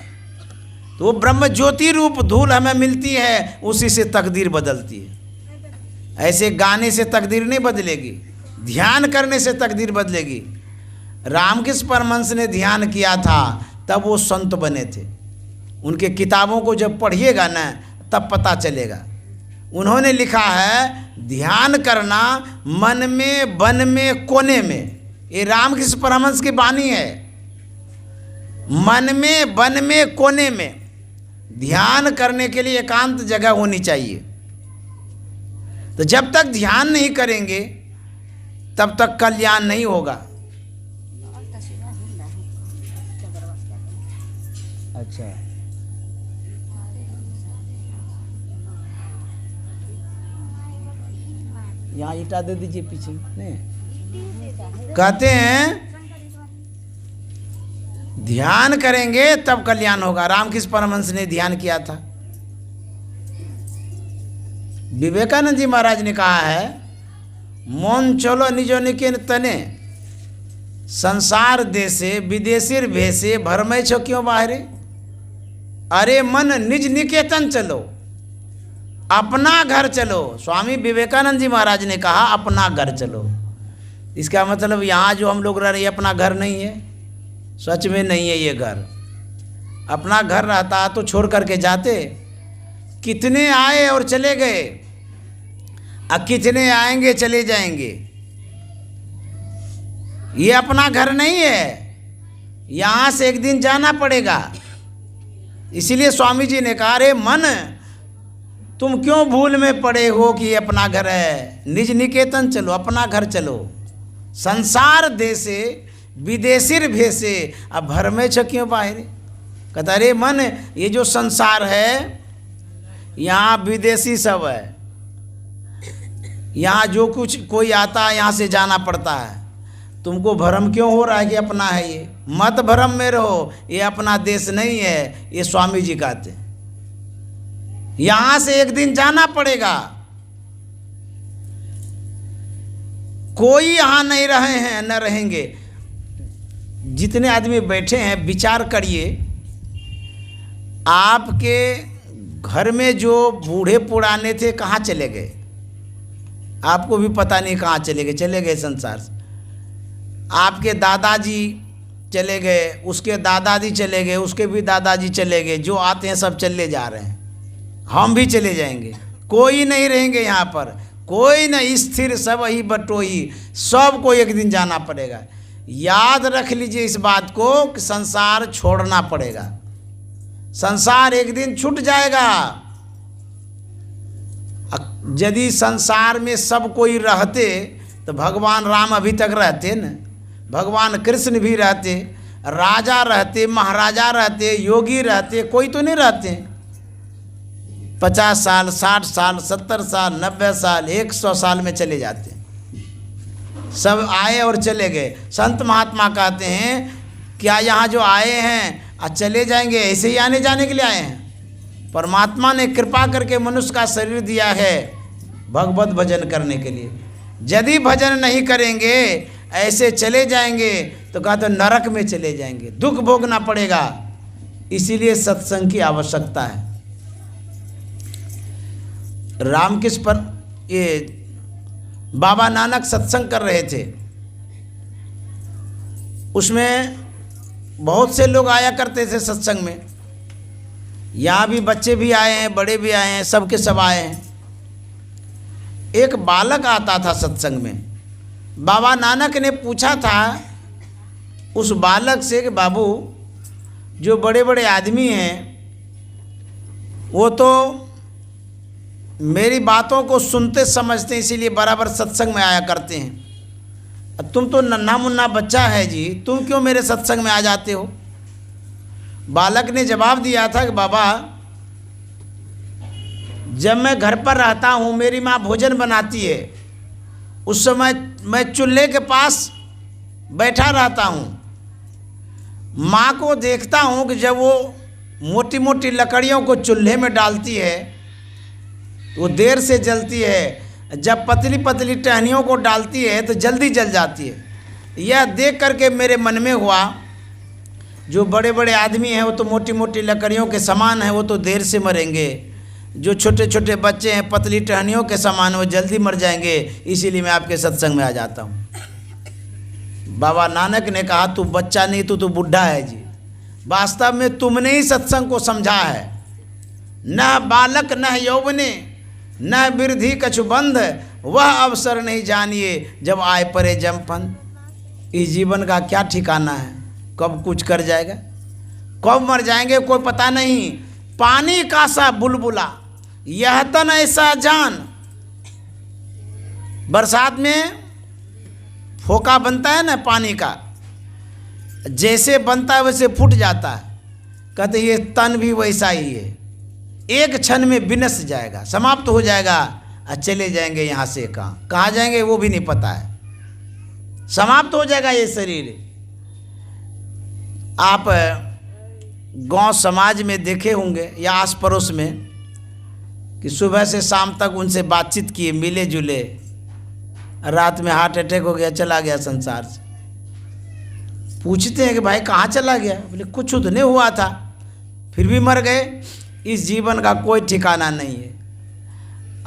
तो वो ब्रह्म ज्योति रूप धूल हमें मिलती है, उसी से तकदीर बदलती है। ऐसे गाने से तकदीर नहीं बदलेगी, ध्यान करने से तकदीर बदलेगी। रामकृष्ण परमहंस ने ध्यान किया था तब वो संत बने थे। उनके किताबों को जब पढ़िएगा ना तब पता चलेगा। उन्होंने लिखा है, ध्यान करना मन में, वन में, कोने में। ये रामकृष्ण परमहंस की वाणी है। मन में, वन में, कोने में ध्यान करने के लिए एकांत जगह होनी चाहिए। तो जब तक ध्यान नहीं करेंगे तब तक कल्याण नहीं होगा। अच्छा, यहाँ ईटा दे दीजिए पीछे। नहीं, कहते हैं ध्यान करेंगे तब कल्याण होगा। रामकृष्ण परमहंस ने ध्यान किया था। विवेकानंद जी महाराज ने कहा है, मन चलो निजो निकेन तने संसार देशे विदेशीर भेषे भरमय छो क्यों बाहरे। अरे मन निज निकेतन चलो, अपना घर चलो। स्वामी विवेकानंद जी महाराज ने कहा अपना घर चलो। इसका मतलब यहाँ जो हम लोग रह रहे हैं अपना घर नहीं है, सच में नहीं है ये घर। अपना घर रहता तो छोड़ करके जाते। कितने आए और चले गए, अब कितने आएंगे चले जाएंगे। ये अपना घर नहीं है, यहाँ से एक दिन जाना पड़ेगा। इसीलिए स्वामी जी ने कहा, अरे मन तुम क्यों भूल में पड़े हो कि ये अपना घर है। निज निकेतन चलो, अपना घर चलो। संसार देशे विदेशीर भेषे अब भर में क्यों बाहर। कहता अरे मन, ये जो संसार है यहाँ विदेशी सब है। यहाँ जो कुछ कोई आता है यहाँ से जाना पड़ता है। तुमको भ्रम क्यों हो रहा है कि अपना है ये। मत भ्रम में रहो, ये अपना देश नहीं है। ये स्वामी जी कहते हैं यहाँ से एक दिन जाना पड़ेगा। कोई यहाँ नहीं रहे हैं न रहेंगे। जितने आदमी बैठे हैं विचार करिए, आपके घर में जो बूढ़े पुराने थे कहाँ चले गए। आपको भी पता नहीं कहाँ चले गए संसार से। आपके दादाजी चले गए, उसके दादाजी चले गए, उसके भी दादाजी चले गए। जो आते हैं सब चले जा रहे हैं, हम भी चले जाएंगे। कोई नहीं रहेंगे यहाँ पर, कोई नहीं स्थिर, सब ही बटोही। सबको एक दिन जाना पड़ेगा। याद रख लीजिए इस बात को कि संसार छोड़ना पड़ेगा। संसार एक दिन छूट जाएगा। यदि संसार में सब कोई रहते तो भगवान राम अभी तक रहते न, भगवान कृष्ण भी रहते, राजा रहते, महाराजा रहते, योगी रहते। कोई तो नहीं रहते। 50 साल, 60 साल, 70 साल, 90 साल, 100 साल में चले जाते। सब आए और चले गए। संत महात्मा कहते हैं क्या यहाँ जो आए हैं और चले जाएंगे, ऐसे ही आने जाने के लिए आए हैं। परमात्मा ने कृपा करके मनुष्य का शरीर दिया है, भगवत भजन करने के लिए। यदि भजन नहीं करेंगे, ऐसे चले जाएंगे तो कहा तो नरक में चले जाएंगे, दुख भोगना पड़ेगा। इसीलिए सत्संग की आवश्यकता है। रामकृष्ण पर ये बाबा नानक सत्संग कर रहे थे, उसमें बहुत से लोग आया करते थे सत्संग में। यहाँ भी बच्चे भी आए हैं, बड़े भी आए हैं, सब के सब आए हैं। एक बालक आता था सत्संग में। बाबा नानक ने पूछा था उस बालक से कि बाबू, जो बड़े बड़े आदमी हैं वो तो मेरी बातों को सुनते समझते हैं, इसीलिए बराबर सत्संग में आया करते हैं। तुम तो नन्हा मुन्ना बच्चा है जी, तुम क्यों मेरे सत्संग में आ जाते हो? बालक ने जवाब दिया था कि बाबा, जब मैं घर पर रहता हूँ, मेरी माँ भोजन बनाती है, उस समय मैं चूल्हे के पास बैठा रहता हूँ। माँ को देखता हूँ कि जब वो मोटी मोटी लकड़ियों को चूल्हे में डालती है वो देर से जलती है, जब पतली पतली टहनियों को डालती है तो जल्दी जल जाती है। यह देख करके मेरे मन में हुआ, जो बड़े बड़े आदमी हैं वो तो मोटी मोटी लकड़ियों के समान हैं, वो तो देर से मरेंगे। जो छोटे छोटे बच्चे हैं पतली टहनियों के समान, वो जल्दी मर जाएंगे, इसीलिए मैं आपके सत्संग में आ जाता हूँ। बाबा नानक ने कहा, तू बच्चा नहीं, तू बुढ़ा है जी। वास्तव में तुमने ही सत्संग को समझा है। न बालक न यौवने न वृद्धि कछु बंध, वह अवसर नहीं जानिए जब आए परे जमपन। इस जीवन का क्या ठिकाना है, कब कुछ कर जाएगा, कब मर जाएंगे कोई पता नहीं। पानी का सा बुलबुला यह तन ऐसा जान। बरसात में फोका बनता है ना पानी का, जैसे बनता है वैसे फूट जाता है। कहते ये तन भी वैसा ही है, एक क्षण में विनष्ट जाएगा, समाप्त हो जाएगा और चले जाएंगे यहाँ से। कहाँ जाएंगे वो भी नहीं पता है, समाप्त हो जाएगा ये शरीर। आप गांव समाज में देखे होंगे या आस पड़ोस में कि सुबह से शाम तक उनसे बातचीत किए, मिले जुले, रात में हार्ट अटैक हो गया, चला गया संसार से। पूछते हैं कि भाई कहाँ चला गया? बोले कुछ तो नहीं हुआ था, फिर भी मर गए। इस जीवन का कोई ठिकाना नहीं है।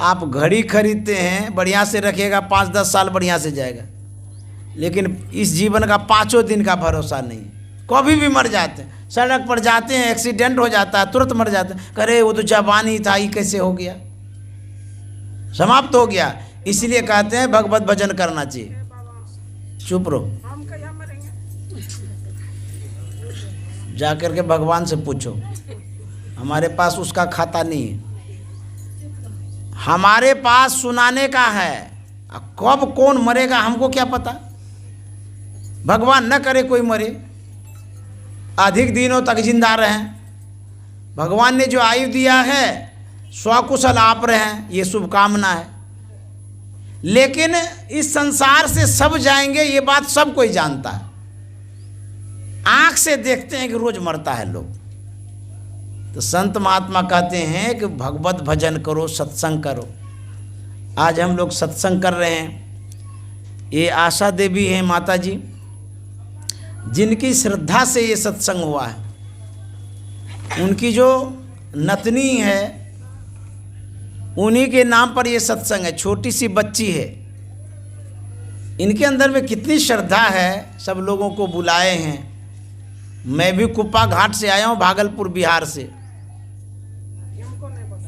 आप घड़ी खरीदते हैं, बढ़िया से रखिएगा, 5-10 साल बढ़िया से जाएगा, लेकिन इस जीवन का 5 दिन का भरोसा नहीं है, कभी भी मर जाते हैं। सड़क पर जाते हैं, एक्सीडेंट हो जाता है, तुरंत मर जाते हैं। अरे वो तो जवान ही था, ये कैसे हो गया, समाप्त हो गया। इसलिए कहते हैं भगवत भजन करना चाहिए। चुप रहो, जा करके भगवान से पूछो, हमारे पास उसका खाता नहीं है। हमारे पास सुनाने का है, कब कौन मरेगा हमको क्या पता। भगवान न करे कोई मरे, अधिक दिनों तक जिंदा रहें। भगवान ने जो आयु दिया है स्वकुशल आप रहें, ये शुभकामना है। लेकिन इस संसार से सब जाएंगे, ये बात सब कोई जानता है। आंख से देखते हैं कि रोज मरता है लोग। तो संत महात्मा कहते हैं कि भगवत भजन करो, सत्संग करो। आज हम लोग सत्संग कर रहे हैं। ये आशा देवी हैं माता जी, जिनकी श्रद्धा से ये सत्संग हुआ है। उनकी जो नतनी है उन्हीं के नाम पर ये सत्संग है। छोटी सी बच्ची है, इनके अंदर में कितनी श्रद्धा है। सब लोगों को बुलाए हैं। मैं भी कुप्पा घाट से आया हूँ, भागलपुर बिहार से।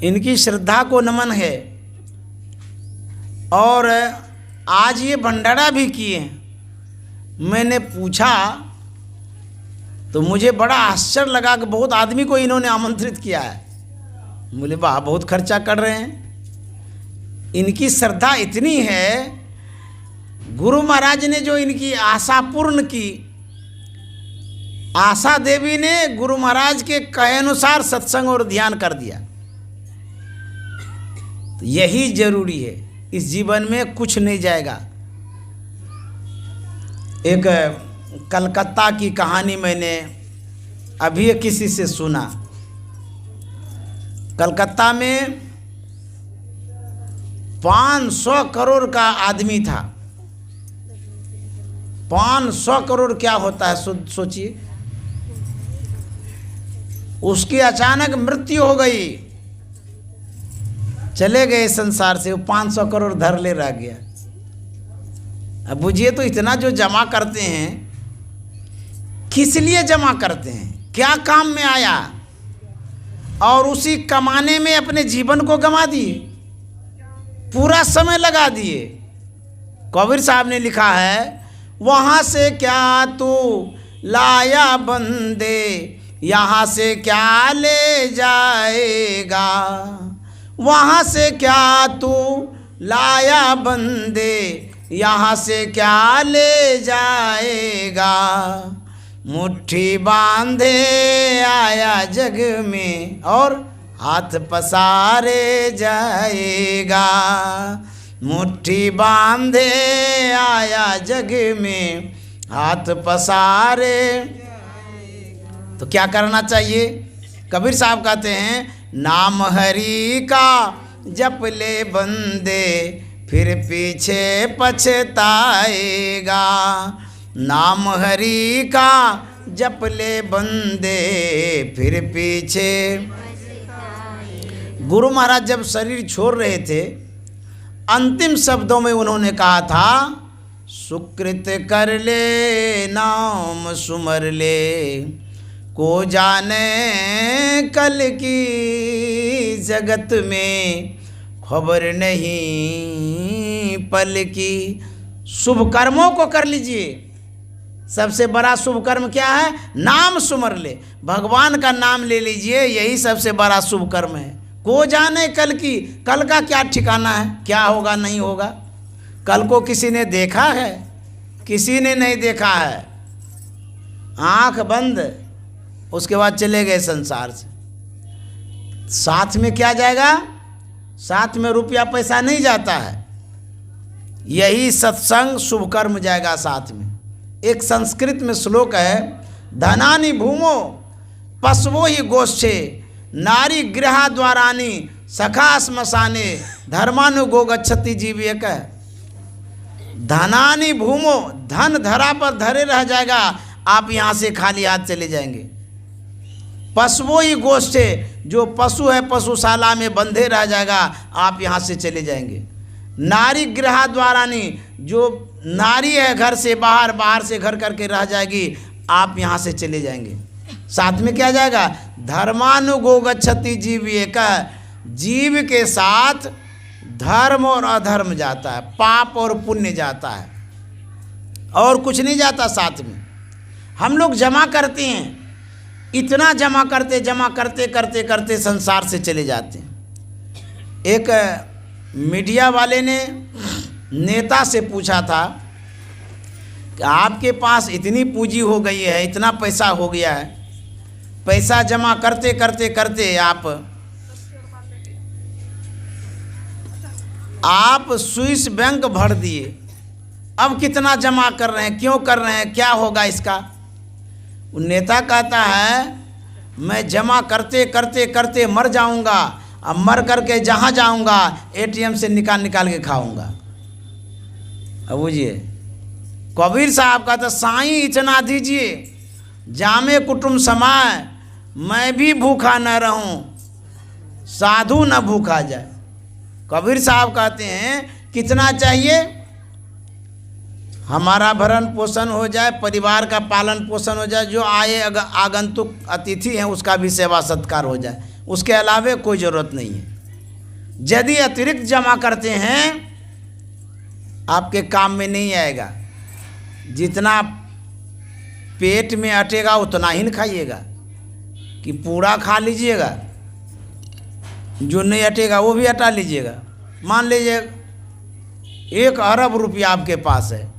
इनकी श्रद्धा को नमन है। और आज ये भंडारा भी किए। मैंने पूछा तो मुझे बड़ा आश्चर्य लगा कि बहुत आदमी को इन्होंने आमंत्रित किया है। बोले वाह, बहुत खर्चा कर रहे हैं। इनकी श्रद्धा इतनी है, गुरु महाराज ने जो इनकी आशा पूर्ण की, आशा देवी ने गुरु महाराज के कहे अनुसार सत्संग और ध्यान कर दिया। तो यही जरूरी है। इस जीवन में कुछ नहीं जाएगा। एक कलकत्ता की कहानी मैंने अभी किसी से सुना। कलकत्ता में 500 करोड़ का आदमी था। 500 करोड़ क्या होता है सोचिए। उसकी अचानक मृत्यु हो गई, चले गए संसार से। वो 500 करोड़ धर ले रह गया। अब बुझिए तो इतना जो जमा करते हैं, किस लिए जमा करते हैं, क्या काम में आया, और उसी कमाने में अपने जीवन को गंवा दिए, पूरा समय लगा दिए। कबीर साहब ने लिखा है, वहाँ से क्या तू लाया बंदे, यहाँ से क्या ले जाएगा। वहाँ से क्या तू लाया बंदे, यहाँ से क्या ले जाएगा। मुट्ठी बांधे आया जग में और हाथ पसारे जाएगा। मुट्ठी बांधे आया जग में हाथ पसारे। तो क्या करना चाहिए? कबीर साहब कहते हैं, नाम हरि का जप ले बंदे, फिर पीछे पछताएगा। नाम हरि का जप ले बंदे, फिर पीछे। गुरु महाराज जब शरीर छोड़ रहे थे, अंतिम शब्दों में उन्होंने कहा था, सुकृत कर ले नाम सुमर ले, को जाने कल की जगत में खबर नहीं पल की। शुभ कर्मों को कर लीजिए। सबसे बड़ा शुभ कर्म क्या है? नाम सुमर ले, भगवान का नाम ले लीजिए, यही सबसे बड़ा शुभ कर्म है। को जाने कल की, कल का क्या ठिकाना है, क्या होगा नहीं होगा। कल को किसी ने देखा है? किसी ने नहीं देखा है। आंख बंद, उसके बाद चले गए संसार से। साथ में क्या जाएगा? साथ में रुपया पैसा नहीं जाता है, यही सत्संग शुभ कर्म जाएगा साथ में। एक संस्कृत में श्लोक है, धनानि भूमो पशवो ही गोष्ठे, नारी गृहा द्वारानी सखा श्मशाने, धर्मानुगो गच्छति जीवियक। धनानि भूमो, धन धरा पर धरे रह जाएगा, आप यहाँ से खाली हाथ चले जाएंगे। पशुओ ही गोष्ठे, जो पशु है पशुशाला में बंधे रह जाएगा, आप यहाँ से चले जाएंगे। नारी गृहा द्वारानी, जो नारी है घर से बाहर, बाहर से घर करके रह जाएगी, आप यहाँ से चले जाएंगे। साथ में क्या जाएगा? धर्मानुगो गच्छति जीव एक, जीव के साथ धर्म और अधर्म जाता है, पाप और पुण्य जाता है, और कुछ नहीं जाता साथ में। हम लोग जमा करते हैं, इतना जमा करते करते करते संसार से चले जाते हैं। एक मीडिया वाले ने नेता से पूछा था कि आपके पास इतनी पूंजी हो गई है, इतना पैसा हो गया है, पैसा जमा करते करते करते आप स्विस बैंक भर दिए, अब कितना जमा कर रहे हैं, क्यों कर रहे हैं, क्या होगा इसका? वो नेता कहता है, मैं जमा करते करते करते मर जाऊंगा, अब मर करके जहाँ जाऊंगा एटीएम से निकाल के खाऊंगा। अब बुझिए, कबीर साहब का तो साईं इतना दीजिए, जामे कुटुंब समाए, मैं भी भूखा न रहूं, साधु न भूखा जाए। कबीर साहब कहते हैं कितना चाहिए? हमारा भरण पोषण हो जाए, परिवार का पालन पोषण हो जाए, जो आए आगंतुक अतिथि हैं उसका भी सेवा सत्कार हो जाए, उसके अलावे कोई ज़रूरत नहीं है। यदि अतिरिक्त जमा करते हैं आपके काम में नहीं आएगा। जितना पेट में अटेगा उतना ही न खाइएगा, कि पूरा खा लीजिएगा, जो नहीं अटेगा वो भी हटा लीजिएगा। मान लीजिए 1 अरब रुपया आपके पास है,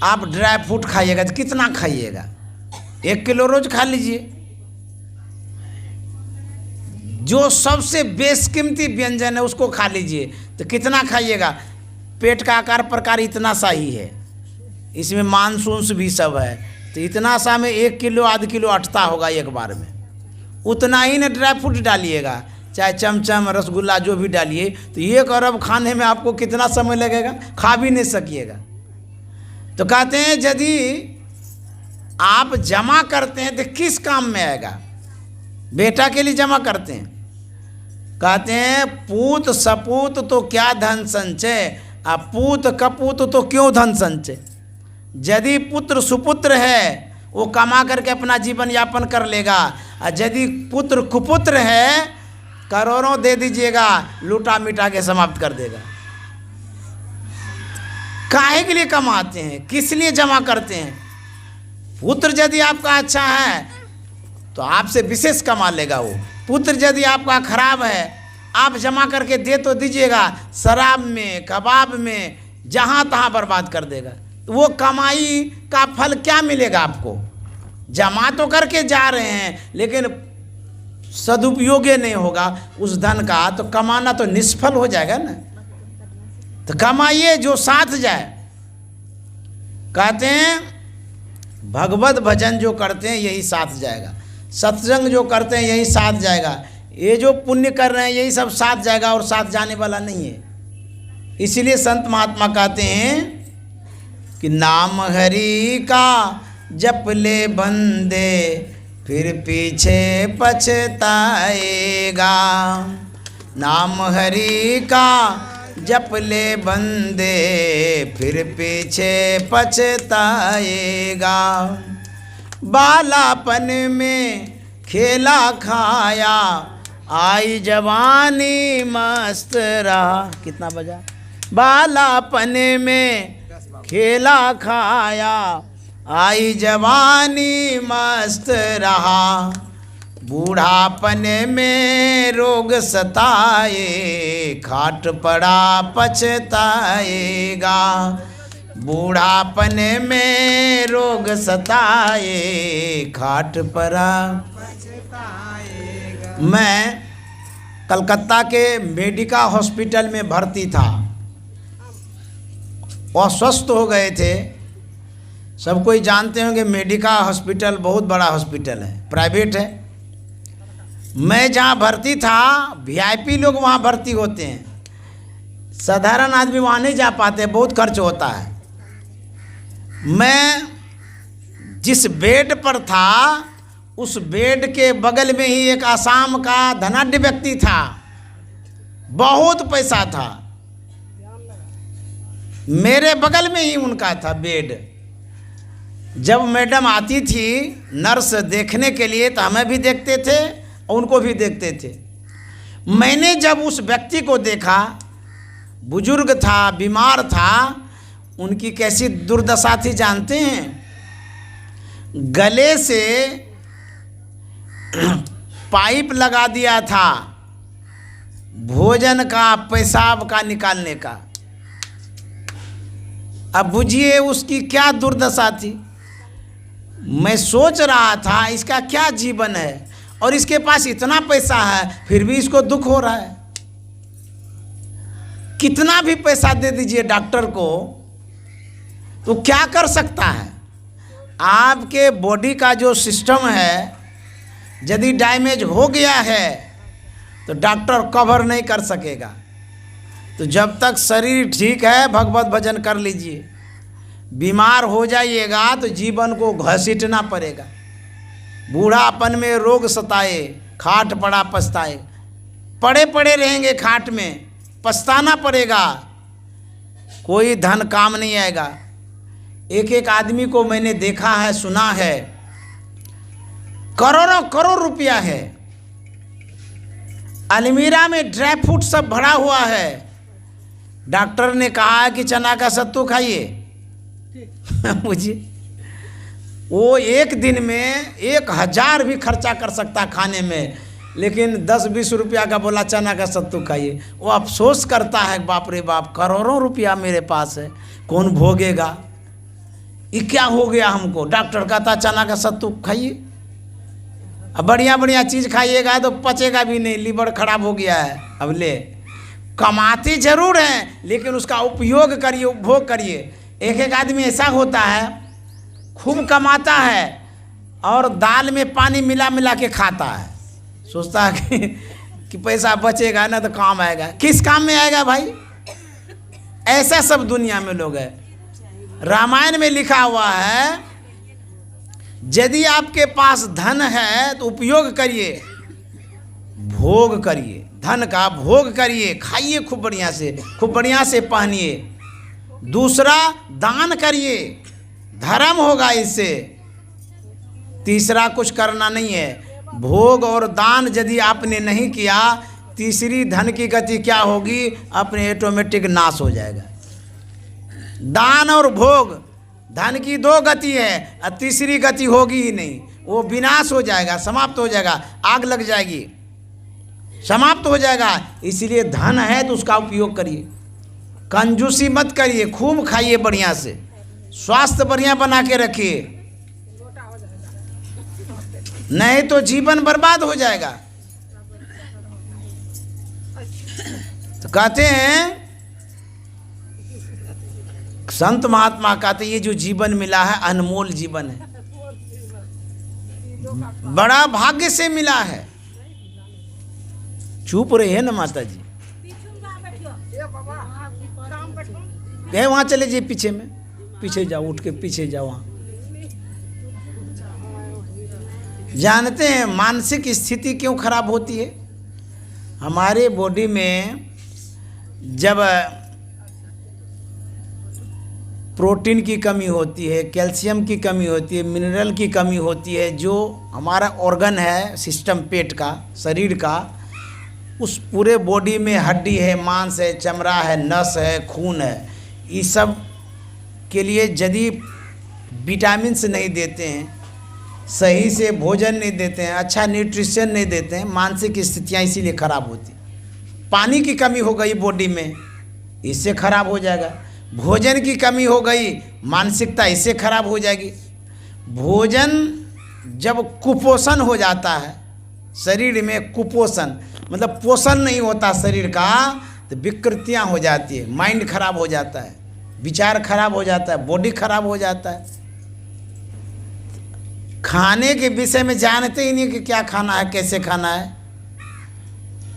आप ड्राई फ्रूट खाइएगा तो कितना खाइएगा? 1 किलो रोज खा लीजिए। जो सबसे बेशकीमती व्यंजन है उसको खा लीजिए, तो कितना खाइएगा? पेट का आकार प्रकार इतना सा ही है, इसमें मांसूस भी सब है, तो इतना सा में 1 किलो आध किलो अटता होगा एक बार में। उतना ही न ड्राई फ्रूट डालिएगा, चाहे चमचम रसगुल्ला जो भी डालिए, तो 1 अरब खाने में आपको कितना समय लगेगा, खा भी नहीं सकिएगा। तो कहते हैं यदि आप जमा करते हैं तो किस काम में आएगा? बेटा के लिए जमा करते हैं। कहते हैं पूत सपूत तो क्या धन संचय, अब पूत कपूत तो क्यों धन संचय। यदि पुत्र सुपुत्र है वो कमा करके अपना जीवन यापन कर लेगा, और यदि पुत्र कुपुत्र है करोड़ों दे दीजिएगा, लूटा मिटा के समाप्त कर देगा। काहे के लिए कमाते हैं, किस लिए जमा करते हैं? पुत्र यदि आपका अच्छा है तो आपसे विशेष कमा लेगा वो। पुत्र यदि आपका खराब है, आप जमा करके दे तो दीजिएगा, शराब में कबाब में जहाँ तहाँ बर्बाद कर देगा। तो वो कमाई का फल क्या मिलेगा आपको? जमा तो करके जा रहे हैं लेकिन सदुपयोग नहीं होगा उस धन का, तो कमाना तो निष्फल हो जाएगा ना। तो कमाइए जो साथ जाए। कहते हैं भगवत भजन जो करते हैं यही साथ जाएगा, सत्संग जो करते हैं यही साथ जाएगा, ये जो पुण्य कर रहे हैं यही सब साथ जाएगा, और साथ जाने वाला नहीं है। इसीलिए संत महात्मा कहते हैं कि नाम हरि का जप ले बंदे फिर पीछे पछताएगा। नाम हरि का जप ले बंदे फिर पीछे पछताएगा। बालापन में खेला खाया आई जवानी मस्त रहा। कितना बजा? बालापन में खेला खाया आई जवानी मस्त रहा। बूढ़ापन में रोग सताए खाट पड़ा पछताएगा। बूढ़ापन में रोग सताए खाट पड़ा पछताएगा। मैं कलकत्ता के मेडिका हॉस्पिटल में भर्ती था, अस्वस्थ हो गए थे। सब कोई जानते होंगे मेडिका हॉस्पिटल बहुत बड़ा हॉस्पिटल है, प्राइवेट है। मैं जहाँ भर्ती था वीआईपी लोग वहाँ भर्ती होते हैं, साधारण आदमी वहाँ नहीं जा पाते, बहुत खर्च होता है। मैं जिस बेड पर था उस बेड के बगल में ही एक आसाम का धनाढ्य व्यक्ति था, बहुत पैसा था। मेरे बगल में ही उनका था बेड। जब मैडम आती थी नर्स देखने के लिए तो हमें भी देखते थे और उनको भी देखते थे। मैंने जब उस व्यक्ति को देखा, बुजुर्ग था, बीमार था, उनकी कैसी दुर्दशा थी जानते हैं? गले से पाइप लगा दिया था भोजन का, पेशाब का निकालने का। अब बुझिए उसकी क्या दुर्दशा थी। मैं सोच रहा था इसका क्या जीवन है, और इसके पास इतना पैसा है फिर भी इसको दुख हो रहा है। कितना भी पैसा दे दीजिए डॉक्टर को तो क्या कर सकता है? आपके बॉडी का जो सिस्टम है यदि डैमेज हो गया है तो डॉक्टर कवर नहीं कर सकेगा। तो जब तक शरीर ठीक है भगवत भजन कर लीजिए। बीमार हो जाइएगा तो जीवन को घसीटना पड़ेगा। बूढ़ापन में रोग सताए खाट पड़ा पछताए, पड़े पड़े रहेंगे खाट में, पछताना पड़ेगा, कोई धन काम नहीं आएगा। एक एक आदमी को मैंने देखा है, सुना है, करोड़ों करोड़ रुपया है, अलमीरा में ड्राई फ्रूट सब भरा हुआ है। डॉक्टर ने कहा कि चना का सत्तू खाइए। मुझे वो एक दिन में 1000 भी खर्चा कर सकता खाने में, लेकिन 10-20 रुपया का बोला चना का सत्तू खाइए। वो अफसोस करता है, बाप रे बाप, करोड़ों रुपया मेरे पास है, कौन भोगेगा? ये क्या हो गया हमको? डॉक्टर कहता चना का सत्तू खाइए। अब बढ़िया बढ़िया चीज़ खाइएगा तो पचेगा भी नहीं, लीवर खराब हो गया है। अब ले, कमाते जरूर हैं लेकिन उसका उपयोग करिए, उपभोग करिए। एक एक आदमी ऐसा होता है खूब कमाता है और दाल में पानी मिला मिला के खाता है, सोचता है कि कि पैसा बचेगा ना तो काम आएगा। किस काम में आएगा भाई? ऐसा सब दुनिया में लोग है। रामायण में लिखा हुआ है, यदि आपके पास धन है तो उपयोग करिए, भोग करिए, धन का भोग करिए, खाइए खूब बढ़िया से पहनिए। दूसरा, दान करिए, धर्म होगा इससे। तीसरा कुछ करना नहीं है। भोग और दान यदि आपने नहीं किया, तीसरी धन की गति क्या होगी? अपने ऑटोमेटिक नाश हो जाएगा। दान और भोग, धन की दो गति है और तीसरी गति होगी ही नहीं, वो विनाश हो जाएगा, समाप्त हो जाएगा, आग लग जाएगी, समाप्त हो जाएगा। इसलिए धन है तो उसका उपयोग करिए, कंजूसी मत करिए, खूब खाइए बढ़िया से, स्वास्थ्य बढ़िया बना के रखिए, नहीं तो जीवन बर्बाद हो जाएगा। तो कहते हैं संत महात्मा, कहते ये जो जीवन मिला है अनमोल जीवन है, बड़ा भाग्य से मिला है। चुप रहे हैं ना माता जी, गए वहां चले जाइए पीछे में, पीछे जाओ, उठ के पीछे जाओ। वहां जानते हैं मानसिक स्थिति क्यों खराब होती है? हमारे बॉडी में जब प्रोटीन की कमी होती है, कैल्शियम की कमी होती है, मिनरल की कमी होती है, जो हमारा ऑर्गन है सिस्टम पेट का, शरीर का, उस पूरे बॉडी में हड्डी है, मांस है, चमड़ा है, नस है, खून है, इस सब के लिए यदि विटामिन्स नहीं देते हैं, सही से भोजन नहीं देते हैं, अच्छा न्यूट्रिशन नहीं देते हैं, मानसिक स्थितियाँ इसीलिए खराब होती। पानी की कमी हो गई बॉडी में, इससे खराब हो जाएगा। भोजन की कमी हो गई, मानसिकता इससे खराब हो जाएगी। भोजन जब कुपोषण हो जाता है, शरीर में कुपोषण मतलब पोषण नहीं होता शरीर का, तो विकृतियाँ हो जाती है, माइंड खराब हो जाता है, विचार खराब हो जाता है, बॉडी खराब हो जाता है। खाने के विषय में जानते ही नहीं कि क्या खाना है, कैसे खाना है।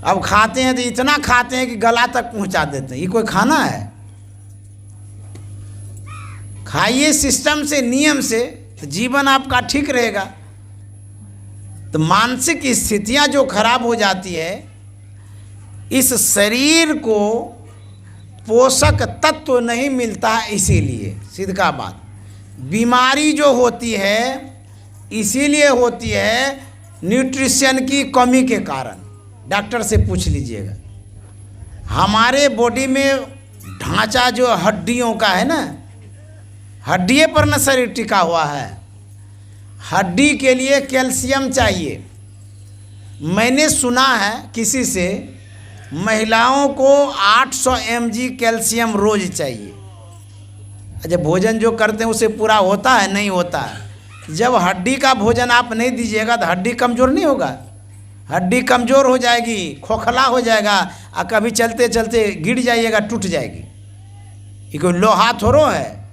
अब खाते हैं तो इतना खाते हैं कि गला तक पहुंचा देते हैं। ये कोई खाना है? खाइए सिस्टम से, नियम से, तो जीवन आपका ठीक रहेगा। तो मानसिक स्थितियां जो खराब हो जाती है, इस शरीर को पोषक तत्व नहीं मिलता है, इसीलिए सीधा बात बीमारी जो होती है इसीलिए होती है न्यूट्रिशन की कमी के कारण। डॉक्टर से पूछ लीजिएगा। हमारे बॉडी में ढांचा जो हड्डियों का है ना, हड्डियों पर न शरीर टिका हुआ है। हड्डी के लिए कैल्शियम चाहिए। मैंने सुना है किसी से, महिलाओं को 800 mg कैल्शियम रोज चाहिए। अच्छा, भोजन जो करते हैं उसे पूरा होता है? नहीं होता है। जब हड्डी का भोजन आप नहीं दीजिएगा तो हड्डी कमज़ोर नहीं होगा, हड्डी कमज़ोर हो जाएगी, खोखला हो जाएगा, और कभी चलते चलते गिर जाइएगा, टूट जाएगी। ये कोई लोहा थोड़ो है।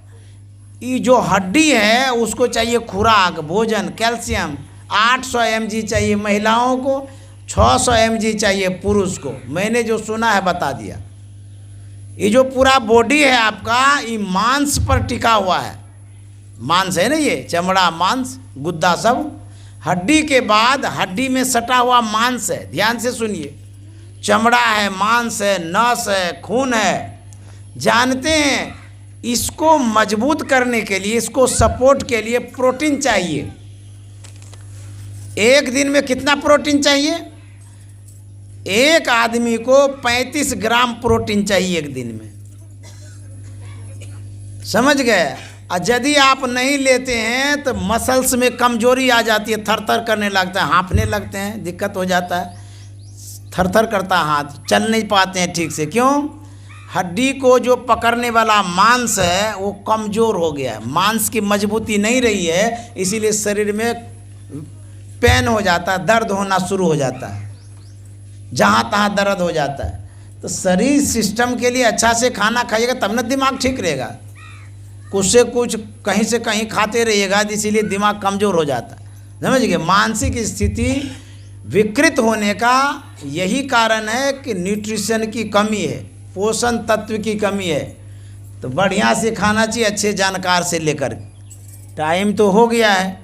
ये जो हड्डी है उसको चाहिए खुराक, भोजन, कैल्शियम। 800 mg चाहिए महिलाओं को, 600 mg चाहिए पुरुष को। मैंने जो सुना है बता दिया। ये जो पूरा बॉडी है आपका, ये मांस पर टिका हुआ है। मांस है ना, ये चमड़ा, मांस, गुद्दा सब। हड्डी के बाद हड्डी में सटा हुआ मांस है। ध्यान से सुनिए, चमड़ा है, मांस है, नस है, खून है। जानते हैं इसको मजबूत करने के लिए, इसको सपोर्ट के लिए प्रोटीन चाहिए। एक दिन में कितना प्रोटीन चाहिए? एक आदमी को 35 ग्राम प्रोटीन चाहिए एक दिन में। समझ गए? और यदि आप नहीं लेते हैं तो मसल्स में कमजोरी आ जाती है, थर-थर करने लगता है, हाँफने लगते हैं, दिक्कत हो जाता है, थर-थर करता है हाथ, चल नहीं पाते हैं ठीक से। क्यों? हड्डी को जो पकड़ने वाला मांस है वो कमज़ोर हो गया है, मांस की मजबूती नहीं रही है, इसीलिए शरीर में पेन हो जाता है, दर्द होना शुरू हो जाता है, जहाँ तहाँ दर्द हो जाता है। तो शरीर सिस्टम के लिए अच्छा से खाना खाइएगा तब ना दिमाग ठीक रहेगा। कुछ से कुछ कहीं से कहीं खाते रहिएगा, इसीलिए दिमाग कमज़ोर हो जाता है। समझ गए? मानसिक स्थिति विकृत होने का यही कारण है कि न्यूट्रिशन की कमी है, पोषण तत्व की कमी है। तो बढ़िया से खाना चाहिए, अच्छे जानकार से लेकर। टाइम तो हो गया है।